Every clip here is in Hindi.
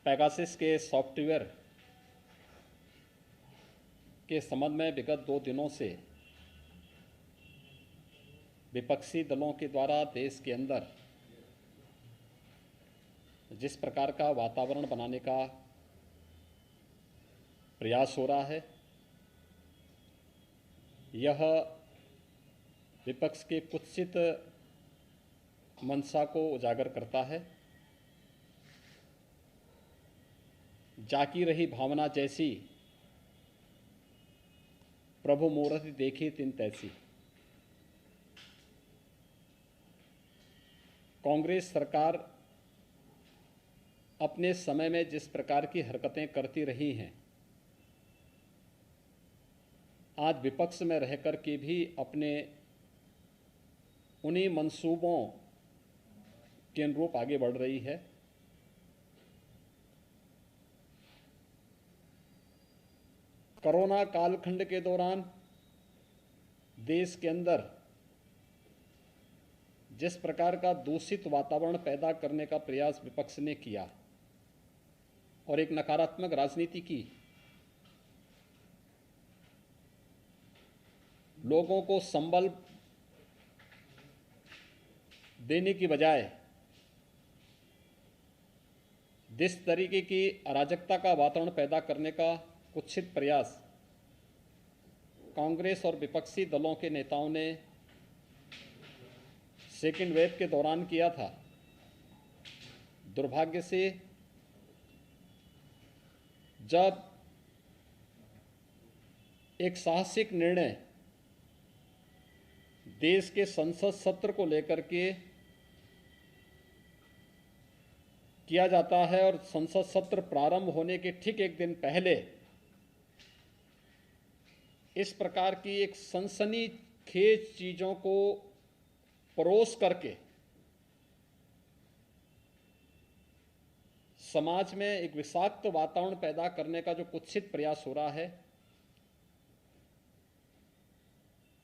पेगासस के सॉफ्टवेयर के संबंध में विगत 2 दिनों से विपक्षी दलों के द्वारा देश के अंदर जिस प्रकार का वातावरण बनाने का प्रयास हो रहा है, यह विपक्ष के कुत्सित मंशा को उजागर करता है। जाकी रही भावना जैसी, प्रभु मूरति देखी तिन तैसी। कांग्रेस सरकार अपने समय में जिस प्रकार की हरकतें करती रही हैं, आज विपक्ष में रहकर के भी अपने उन्हीं मंसूबों के अनुरूप आगे बढ़ रही है। कोरोना कालखंड के दौरान देश के अंदर जिस प्रकार का दूषित वातावरण पैदा करने का प्रयास विपक्ष ने किया और एक नकारात्मक राजनीति की, लोगों को संबल देने की बजाय जिस तरीके की अराजकता का वातावरण पैदा करने का कुत्सित प्रयास कांग्रेस और विपक्षी दलों के नेताओं ने सेकेंड वेव के दौरान किया था, दुर्भाग्य से जब एक साहसिक निर्णय देश के संसद सत्र को लेकर के किया जाता है और संसद सत्र प्रारंभ होने के ठीक एक दिन पहले इस प्रकार की एक सनसनीखेज चीजों को परोस करके समाज में एक विषाक्त वातावरण पैदा करने का जो कुत्सित प्रयास हो रहा है,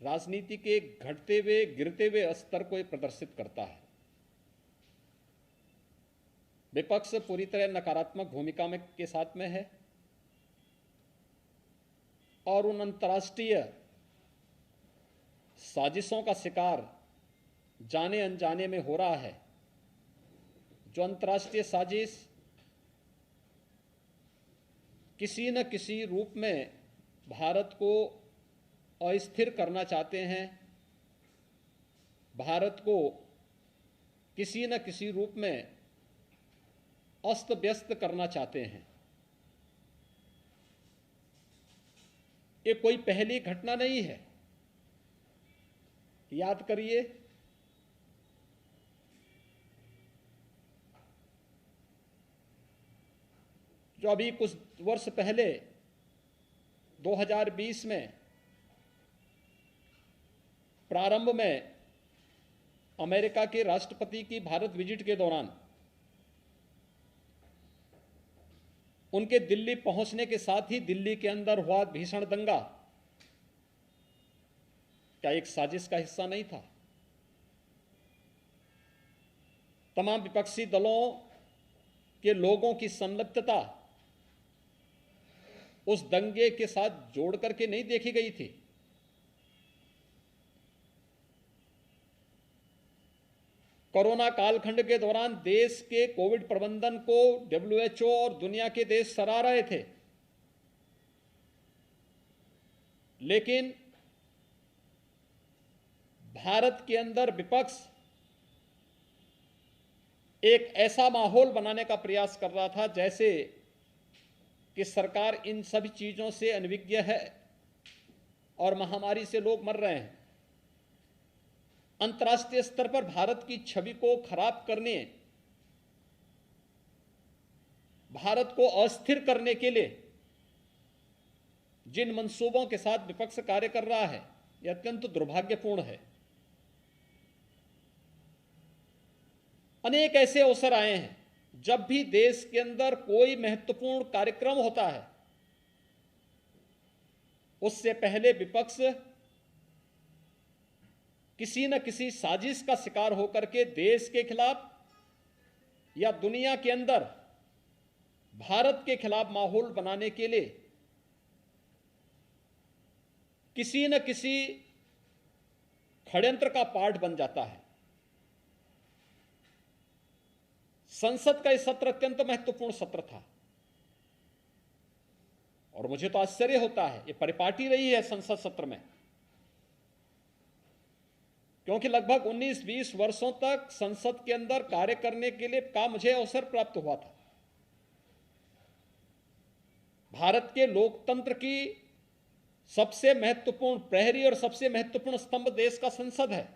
राजनीति के घटते हुए गिरते हुए स्तर को प्रदर्शित करता है। विपक्ष पूरी तरह नकारात्मक भूमिका में के साथ में है और उन अंतर्राष्ट्रीय साजिशों का शिकार जाने अनजाने में हो रहा है, जो अंतर्राष्ट्रीय साजिश किसी न किसी रूप में भारत को अस्थिर करना चाहते हैं, भारत को किसी न किसी रूप में अस्त व्यस्त करना चाहते हैं। ये कोई पहली घटना नहीं है। याद करिए, जो अभी कुछ वर्ष पहले 2020 में प्रारंभ में अमेरिका के राष्ट्रपति की भारत विजिट के दौरान उनके दिल्ली पहुंचने के साथ ही दिल्ली के अंदर हुआ भीषण दंगा क्या एक साजिश का हिस्सा नहीं था? तमाम विपक्षी दलों के लोगों की संलिप्तता उस दंगे के साथ जोड़ करके नहीं देखी गई थी। कोरोना कालखंड के दौरान देश के कोविड प्रबंधन को WHO और दुनिया के देश सराह रहे थे, लेकिन भारत के अंदर विपक्ष एक ऐसा माहौल बनाने का प्रयास कर रहा था जैसे कि सरकार इन सभी चीजों से अनभिज्ञ है और महामारी से लोग मर रहे हैं। अंतर्राष्ट्रीय स्तर पर भारत की छवि को खराब करने, भारत को अस्थिर करने के लिए जिन मंसूबों के साथ विपक्ष कार्य कर रहा है, यह अत्यंत दुर्भाग्यपूर्ण है। अनेक ऐसे अवसर आए हैं जब भी देश के अंदर कोई महत्वपूर्ण कार्यक्रम होता है, उससे पहले विपक्ष किसी न किसी साजिश का शिकार होकर के देश के खिलाफ या दुनिया के अंदर भारत के खिलाफ माहौल बनाने के लिए किसी न किसी षड्यंत्र का पार्ट बन जाता है। संसद का यह सत्र अत्यंत महत्वपूर्ण सत्र था और मुझे तो आश्चर्य होता है, यह परिपाटी रही है संसद सत्र में, क्योंकि लगभग 19-20 वर्षों तक संसद के अंदर कार्य करने के लिए का मुझे अवसर प्राप्त हुआ था। भारत के लोकतंत्र की सबसे महत्वपूर्ण प्रहरी और सबसे महत्वपूर्ण स्तंभ देश का संसद है।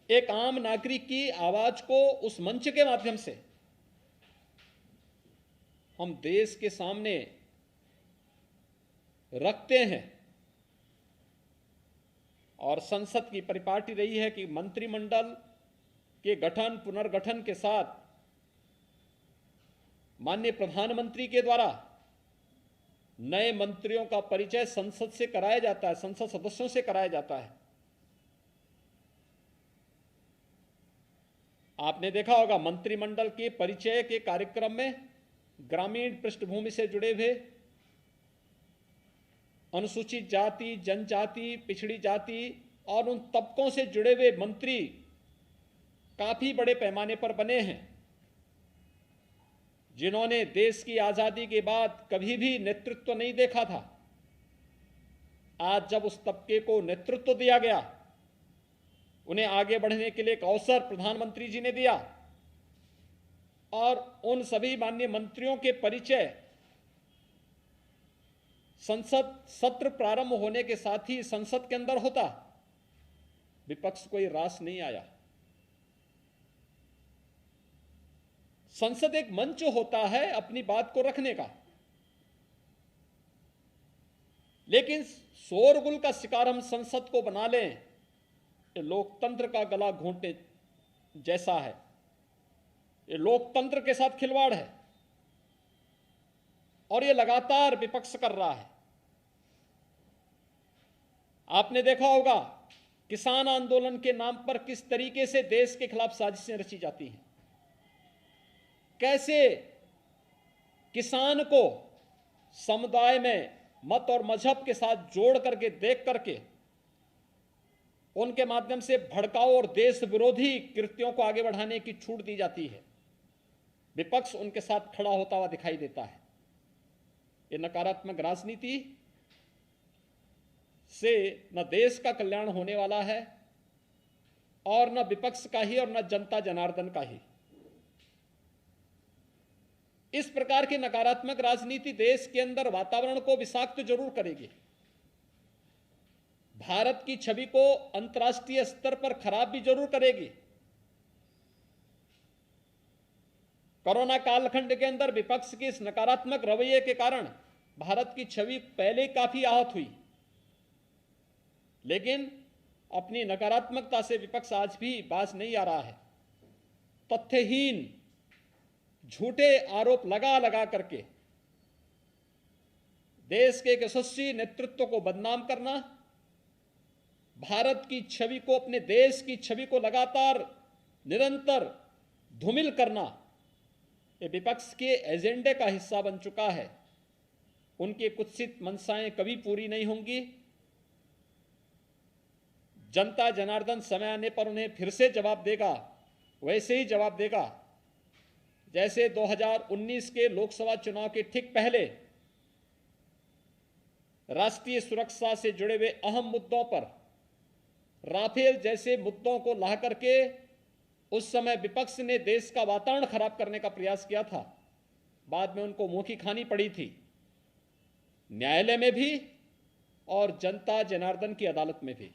एक आम नागरिक की आवाज को उस मंच के माध्यम से हम देश के सामने रखते हैं और संसद की परिपाटी रही है कि मंत्रिमंडल के गठन पुनर्गठन के साथ माननीय प्रधानमंत्री के द्वारा नए मंत्रियों का परिचय संसद से कराया जाता है, संसद सदस्यों से कराया जाता है। आपने देखा होगा मंत्रिमंडल के परिचय के कार्यक्रम में ग्रामीण पृष्ठभूमि से जुड़े हुए अनुसूचित जाति, जनजाति, पिछड़ी जाति और उन तबकों से जुड़े हुए मंत्री काफी बड़े पैमाने पर बने हैं, जिन्होंने देश की आजादी के बाद कभी भी नेतृत्व नहीं देखा था। आज जब उस तबके को नेतृत्व दिया गया, उन्हें आगे बढ़ने के लिए एक अवसर प्रधानमंत्री जी ने दिया और उन सभी माननीय मंत्रियों के परिचय संसद सत्र प्रारंभ होने के साथ ही संसद के अंदर होता। विपक्ष कोई रास नहीं आया। संसद एक मंच होता है अपनी बात को रखने का, लेकिन शोरगुल का शिकार हम संसद को बना लें, ये लोकतंत्र का गला घोंटने जैसा है। ये लोकतंत्र के साथ खिलवाड़ है और ये लगातार विपक्ष कर रहा है। आपने देखा होगा किसान आंदोलन के नाम पर किस तरीके से देश के खिलाफ साजिशें रची जाती हैं, कैसे किसान को समुदाय में मत और मजहब के साथ जोड़ करके देख करके उनके माध्यम से भड़काऊ और देश विरोधी कृत्यों को आगे बढ़ाने की छूट दी जाती है। विपक्ष उनके साथ खड़ा होता हुआ दिखाई देता है। ये नकारात्मक राजनीति से न देश का कल्याण होने वाला है और न विपक्ष का ही और न जनता जनार्दन का ही। इस प्रकार की नकारात्मक राजनीति देश के अंदर वातावरण को विषाक्त जरूर करेगी, भारत की छवि को अंतर्राष्ट्रीय स्तर पर खराब भी जरूर करेगी। कोरोना कालखंड के अंदर विपक्ष के इस नकारात्मक रवैये के कारण भारत की छवि पहले काफी आहत हुई, लेकिन अपनी नकारात्मकता से विपक्ष आज भी बाज नहीं आ रहा है। तथ्यहीन झूठे आरोप लगा लगा करके देश के एक यशस्वी नेतृत्व को बदनाम करना, भारत की छवि को, अपने देश की छवि को लगातार निरंतर धूमिल करना, ये विपक्ष के एजेंडे का हिस्सा बन चुका है। उनकी कुत्सित मंशाएं कभी पूरी नहीं होंगी। जनता जनार्दन समय आने पर उन्हें फिर से जवाब देगा, वैसे ही जवाब देगा जैसे 2019 के लोकसभा चुनाव के ठीक पहले राष्ट्रीय सुरक्षा से जुड़े हुए अहम मुद्दों पर, राफेल जैसे मुद्दों को ला करके उस समय विपक्ष ने देश का वातावरण खराब करने का प्रयास किया था। बाद में उनको मुंह की खानी पड़ी थी, न्यायालय में भी और जनता जनार्दन की अदालत में भी।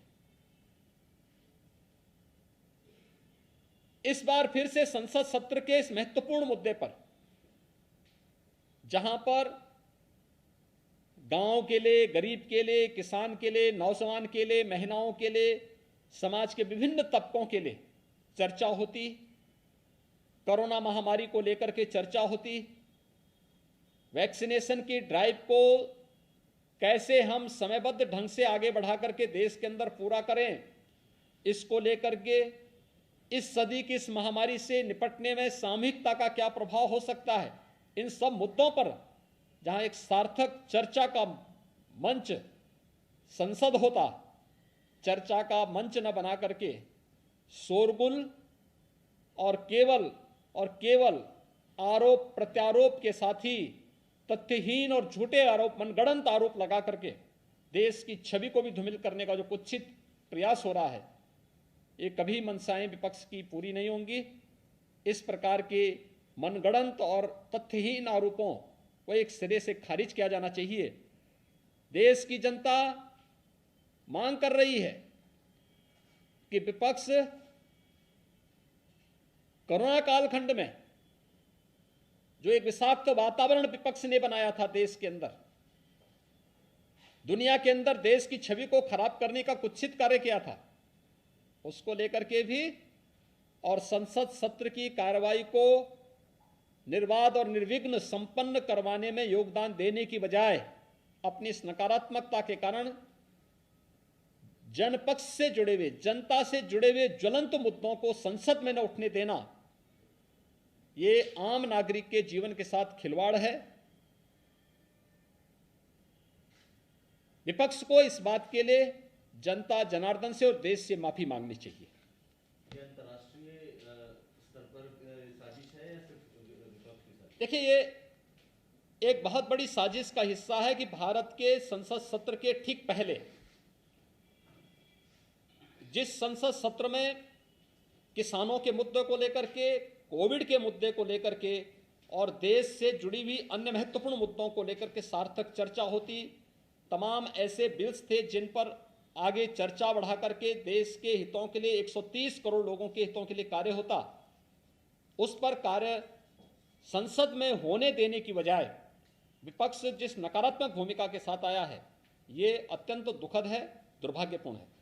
इस बार फिर से संसद सत्र के इस महत्वपूर्ण मुद्दे पर, जहां पर गांव के लिए, गरीब के लिए, किसान के लिए, नौजवान के लिए, महिलाओं के लिए, समाज के विभिन्न तबकों के लिए चर्चा होती, कोरोना महामारी को लेकर के चर्चा होती, वैक्सीनेशन की ड्राइव को कैसे हम समयबद्ध ढंग से आगे बढ़ा करके देश के अंदर पूरा करें, इसको लेकर के इस सदी की इस महामारी से निपटने में सामूहिकता का क्या प्रभाव हो सकता है, इन सब मुद्दों पर जहां एक सार्थक चर्चा का मंच संसद होता, चर्चा का मंच न बना करके शोरगुल और केवल आरोप प्रत्यारोप के साथ ही तथ्यहीन और झूठे आरोप, मनगढ़ंत आरोप लगा करके देश की छवि को भी धूमिल करने का जो कुत्सित प्रयास हो रहा है, ये कभी मंशाएं विपक्ष की पूरी नहीं होंगी। इस प्रकार के मनगढ़ंत और तथ्यहीन आरोपों को एक सिरे से खारिज किया जाना चाहिए। देश की जनता मांग कर रही है कि विपक्ष कोरोना कालखंड में जो एक विषाक्त वातावरण विपक्ष ने बनाया था देश के अंदर, दुनिया के अंदर देश की छवि को खराब करने का कुत्सित कार्य किया था, उसको लेकर के भी और संसद सत्र की कार्रवाई को निर्बाध और निर्विघ्न संपन्न करवाने में योगदान देने की बजाय अपनी इस नकारात्मकता के कारण जनपक्ष से जुड़े हुए, जनता से जुड़े हुए ज्वलंत मुद्दों को संसद में न उठने देना, ये आम नागरिक के जीवन के साथ खिलवाड़ है। विपक्ष को इस बात के लिए जनता जनार्दन से और देश से माफी मांगनी चाहिए। अंतर्राष्ट्रीय स्तर पर साजिश है या सिर्फ विपक्ष के साथ? देखिए, ये एक बहुत बड़ी साजिश का हिस्सा है कि भारत के संसद सत्र के ठीक पहले, जिस संसद सत्र में किसानों के मुद्दे को लेकर के, कोविड के मुद्दे को लेकर के और देश से जुड़ी हुई अन्य महत्वपूर्ण मुद्दों को लेकर के सार्थक चर्चा होती, तमाम ऐसे बिल्स थे जिन पर आगे चर्चा बढ़ा करके देश के हितों के लिए, 130 करोड़ लोगों के हितों के लिए कार्य होता, उस पर कार्य संसद में होने देने की बजाय विपक्ष जिस नकारात्मक भूमिका के साथ आया है, ये अत्यंत दुखद है, दुर्भाग्यपूर्ण है।